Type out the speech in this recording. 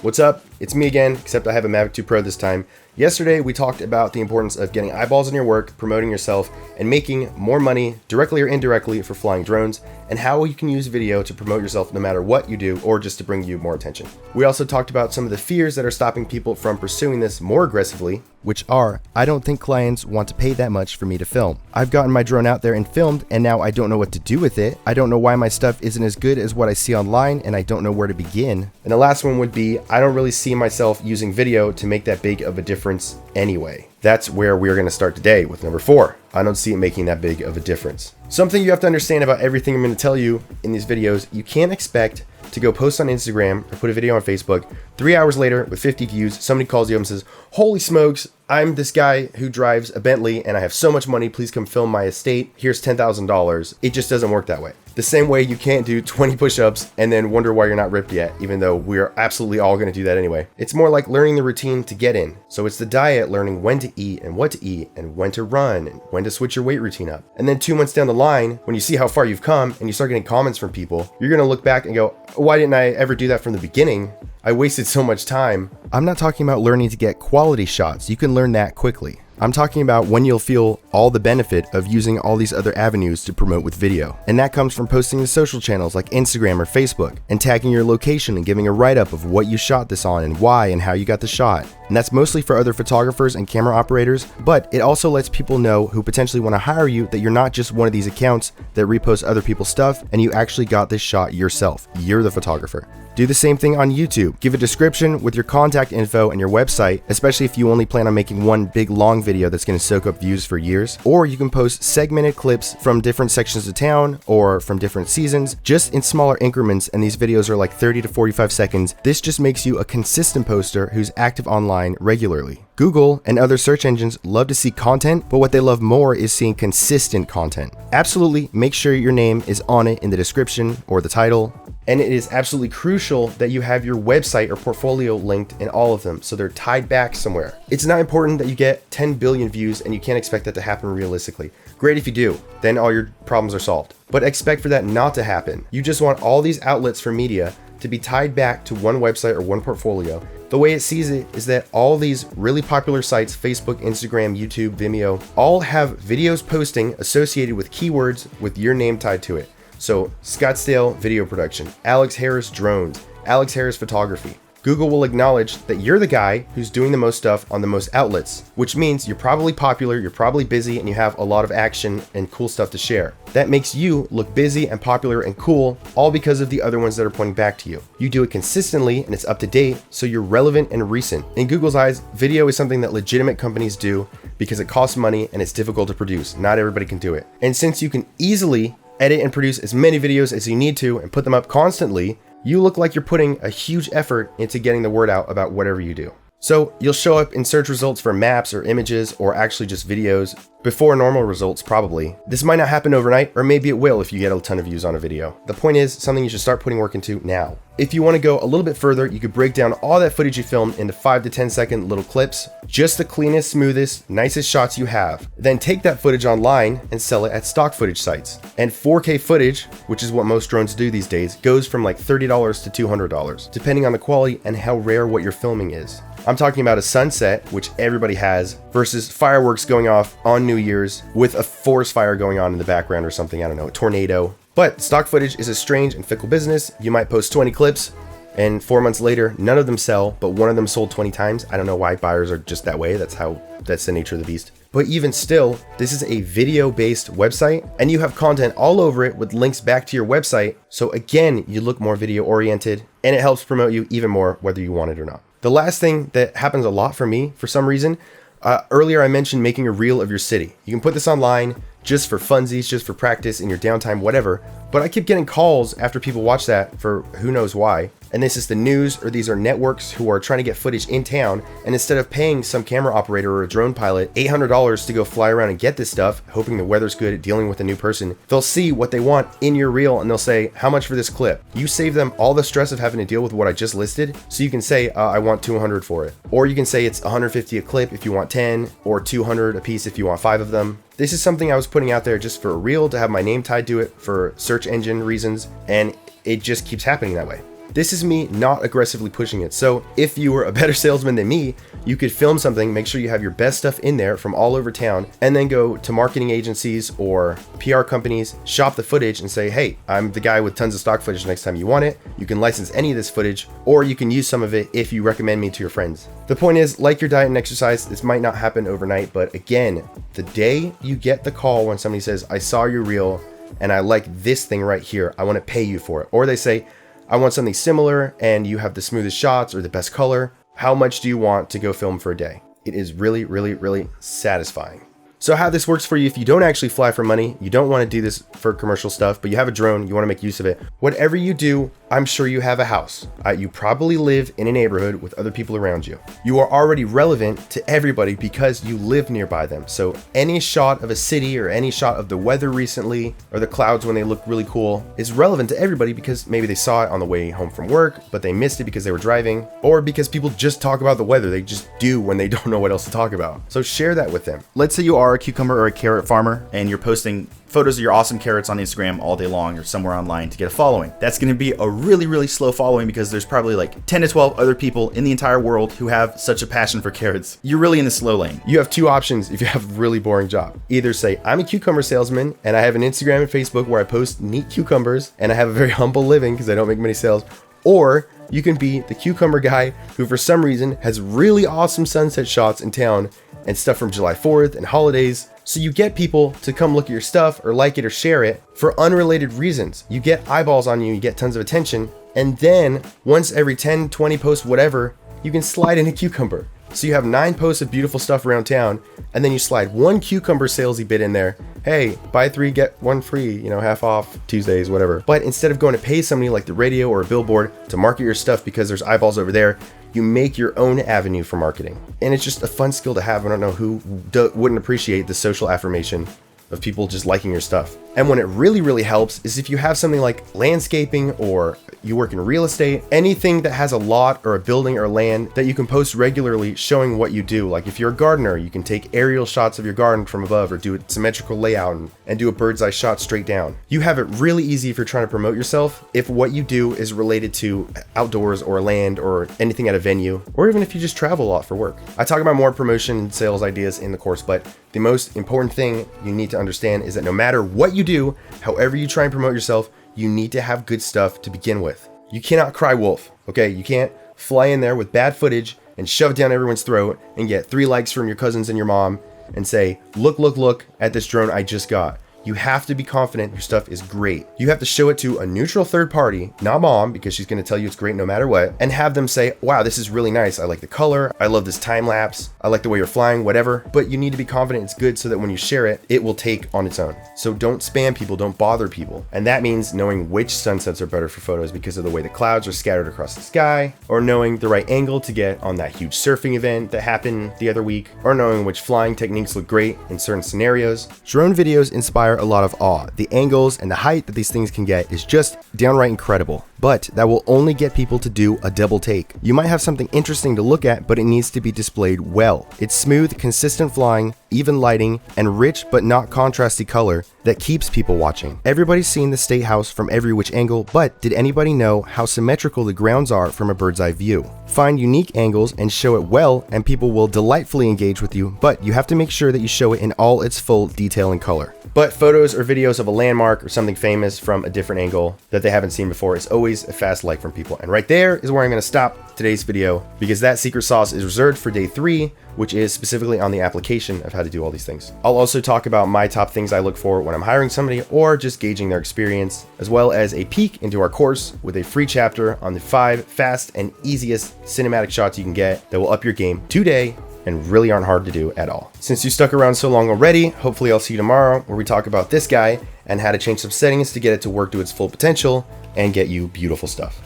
What's up? It's me again, except I have a Mavic 2 Pro this time. Yesterday, we talked about the importance of getting eyeballs in your work, promoting yourself, and making more money, directly or indirectly, for flying drones, and how you can use video to promote yourself no matter what you do, or just to bring you more attention. We also talked about some of the fears that are stopping people from pursuing this more aggressively, which are, I don't think clients want to pay that much for me to film. I've gotten my drone out there and filmed, and now I don't know what to do with it. I don't know why my stuff isn't as good as what I see online, and I don't know where to begin. And the last one would be, I don't really see myself using video to make that big of a difference anyway. That's where we're going to start today with number 4. I don't see it making that big of a difference. Something you have to understand about everything I'm going to tell you in these videos, you can't expect to go post on Instagram or put a video on Facebook, 3 hours later with 50 views, somebody calls you up and says, holy smokes, I'm this guy who drives a Bentley and I have so much money, please come film my estate, here's $10,000. It just doesn't work that way. The same way you can't do 20 push-ups and then wonder why you're not ripped yet, even though we're absolutely all going to do that anyway. It's more like learning the routine to get in. So it's the diet, learning when to eat and what to eat and when to run and when to switch your weight routine up. And then 2 months down the line, when you see how far you've come and you start getting comments from people, you're going to look back and go, why didn't I ever do that from the beginning? I wasted so much time. I'm not talking about learning to get quality shots. You can learn that quickly. I'm talking about when you'll feel all the benefit of using all these other avenues to promote with video. And that comes from posting to social channels like Instagram or Facebook and tagging your location and giving a write-up of what you shot this on and why and how you got the shot. And that's mostly for other photographers and camera operators, but it also lets people know who potentially want to hire you that you're not just one of these accounts that repost other people's stuff and you actually got this shot yourself. You're the photographer. Do the same thing on YouTube. Give a description with your contact info and your website, especially if you only plan on making one big long video that's going to soak up views for years. Or you can post segmented clips from different sections of town or from different seasons, just in smaller increments, and these videos are like 30 to 45 seconds. This just makes you a consistent poster who's active online regularly. Google and other search engines love to see content, but what they love more is seeing consistent content. Absolutely make sure your name is on it in the description or the title. And it is absolutely crucial that you have your website or portfolio linked in all of them so they're tied back somewhere. It's not important that you get 10 billion views and you can't expect that to happen realistically. Great if you do, then all your problems are solved. But expect for that not to happen. You just want all these outlets for media to be tied back to one website or one portfolio. The way it sees it is that all these really popular sites, Facebook, Instagram, YouTube, Vimeo, all have videos posting associated with keywords with your name tied to it. So Scottsdale video production, Alex Harris drones, Alex Harris photography. Google will acknowledge that you're the guy who's doing the most stuff on the most outlets, which means you're probably popular, you're probably busy, and you have a lot of action and cool stuff to share. That makes you look busy and popular and cool, all because of the other ones that are pointing back to you. You do it consistently and it's up to date, so you're relevant and recent. In Google's eyes, video is something that legitimate companies do because it costs money and it's difficult to produce. Not everybody can do it. And since you can easily edit and produce as many videos as you need to and put them up constantly, you look like you're putting a huge effort into getting the word out about whatever you do. So you'll show up in search results for maps or images or actually just videos before normal results probably. This might not happen overnight, or maybe it will if you get a ton of views on a video. The point is something you should start putting work into now. If you want to go a little bit further, you could break down all that footage you filmed into 5 to 10 second little clips, just the cleanest, smoothest, nicest shots you have. Then take that footage online and sell it at stock footage sites. And 4K footage, which is what most drones do these days, goes from like $30 to $200, depending on the quality and how rare what you're filming is. I'm talking about a sunset, which everybody has, versus fireworks going off on New Year's with a forest fire going on in the background or something, I don't know, a tornado. But stock footage is a strange and fickle business. You might post 20 clips and 4 months later, none of them sell, but one of them sold 20 times. I don't know why buyers are just that way. That's the nature of the beast. But even still, this is a video-based website and you have content all over it with links back to your website. So again, you look more video-oriented and it helps promote you even more whether you want it or not. The last thing that happens a lot for me, for some reason, earlier I mentioned making a reel of your city. You can put this online just for funsies, just for practice in your downtime, whatever. But I keep getting calls after people watch that for who knows why. And this is the news, or these are networks who are trying to get footage in town. And instead of paying some camera operator or a drone pilot $800 to go fly around and get this stuff, hoping the weather's good at dealing with a new person, they'll see what they want in your reel and they'll say, how much for this clip? You save them all the stress of having to deal with what I just listed. So you can say, I want 200 for it. Or you can say it's 150 a clip if you want 10, or 200 a piece if you want 5 of them. This is something I was putting out there just for a reel to have my name tied to it for search engine reasons, and it just keeps happening that way. This is me not aggressively pushing it. So if you were a better salesman than me, you could film something, make sure you have your best stuff in there from all over town, and then go to marketing agencies or PR companies, shop the footage and say, hey, I'm the guy with tons of stock footage next time you want it. You can license any of this footage, or you can use some of it if you recommend me to your friends. The point is, like your diet and exercise, this might not happen overnight, but again, the day you get the call when somebody says, I saw your reel and I like this thing right here, I want to pay you for it. Or they say, I want something similar and you have the smoothest shots or the best color. How much do you want to go film for a day? It is really, really, really satisfying. So how this works for you, if you don't actually fly for money, you don't want to do this for commercial stuff, but you have a drone, you want to make use of it. Whatever you do, I'm sure you have a house. You probably live in a neighborhood with other people around you. You are already relevant to everybody because you live nearby them. So any shot of a city or any shot of the weather recently or the clouds when they look really cool is relevant to everybody because maybe they saw it on the way home from work, but they missed it because they were driving, or because people just talk about the weather. They just do when they don't know what else to talk about. So share that with them. Let's say you are a cucumber or a carrot farmer and you're posting photos of your awesome carrots on Instagram all day long or somewhere online to get a following. That's going to be a really, really slow following because there's probably like 10 to 12 other people in the entire world who have such a passion for carrots. You're really in the slow lane. You have two options if you have a really boring job. Either say, I'm a cucumber salesman and I have an Instagram and Facebook where I post neat cucumbers and I have a very humble living because I don't make many sales. Or you can be the cucumber guy who for some reason has really awesome sunset shots in town and stuff from July 4th and holidays. So you get people to come look at your stuff or like it or share it for unrelated reasons. You get eyeballs on you, you get tons of attention. And then once every 10, 20 posts, whatever, you can slide in a cucumber. So you have 9 posts of beautiful stuff around town, and then you slide one cucumber salesy bit in there. Hey, buy 3, get 1 free, half off Tuesdays, whatever. But instead of going to pay somebody like the radio or a billboard to market your stuff because there's eyeballs over there, you make your own avenue for marketing. And it's just a fun skill to have. I don't know who wouldn't appreciate the social affirmation of people just liking your stuff. And when it really, really helps is if you have something like landscaping or you work in real estate, anything that has a lot or a building or land that you can post regularly showing what you do. Like if you're a gardener, you can take aerial shots of your garden from above or do a symmetrical layout and do a bird's eye shot straight down. You have it really easy if you're trying to promote yourself if what you do is related to outdoors or land or anything at a venue, or even if you just travel a lot for work. I talk about more promotion and sales ideas in the course, but the most important thing you need to understand is that no matter what you do, however you try and promote yourself, you need to have good stuff to begin with. You cannot cry wolf, okay? You can't fly in there with bad footage and shove it down everyone's throat and get 3 likes from your cousins and your mom and say, look at this drone I just got. You have to be confident your stuff is great. You have to show it to a neutral third party, not mom, because she's going to tell you it's great no matter what, and have them say, wow, this is really nice. I like the color. I love this time lapse. I like the way you're flying, whatever. But you need to be confident it's good so that when you share it, it will take on its own. So don't spam people, don't bother people. And that means knowing which sunsets are better for photos because of the way the clouds are scattered across the sky, or knowing the right angle to get on that huge surfing event that happened the other week, or knowing which flying techniques look great in certain scenarios. Drone videos inspire a lot of awe. The angles and the height that these things can get is just downright incredible. But that will only get people to do a double take. You might have something interesting to look at, but it needs to be displayed well. It's smooth, consistent flying, even lighting, and rich but not contrasty color that keeps people watching. Everybody's seen the State House from every which angle, but did anybody know how symmetrical the grounds are from a bird's eye view? Find unique angles and show it well, and people will delightfully engage with you, but you have to make sure that you show it in all its full detail and color. But photos or videos of a landmark or something famous from a different angle that they haven't seen before is always a fast like from people. And right there is where I'm going to stop today's video, because that secret sauce is reserved for day 3, which is specifically on the application of how to do all these things. I'll also talk about my top things I look for when I'm hiring somebody or just gauging their experience, as well as a peek into our course with a free chapter on the 5 fast and easiest cinematic shots you can get that will up your game today and really aren't hard to do at all. Since you stuck around so long already, hopefully I'll see you tomorrow where we talk about this guy and how to change some settings to get it to work to its full potential and get you beautiful stuff.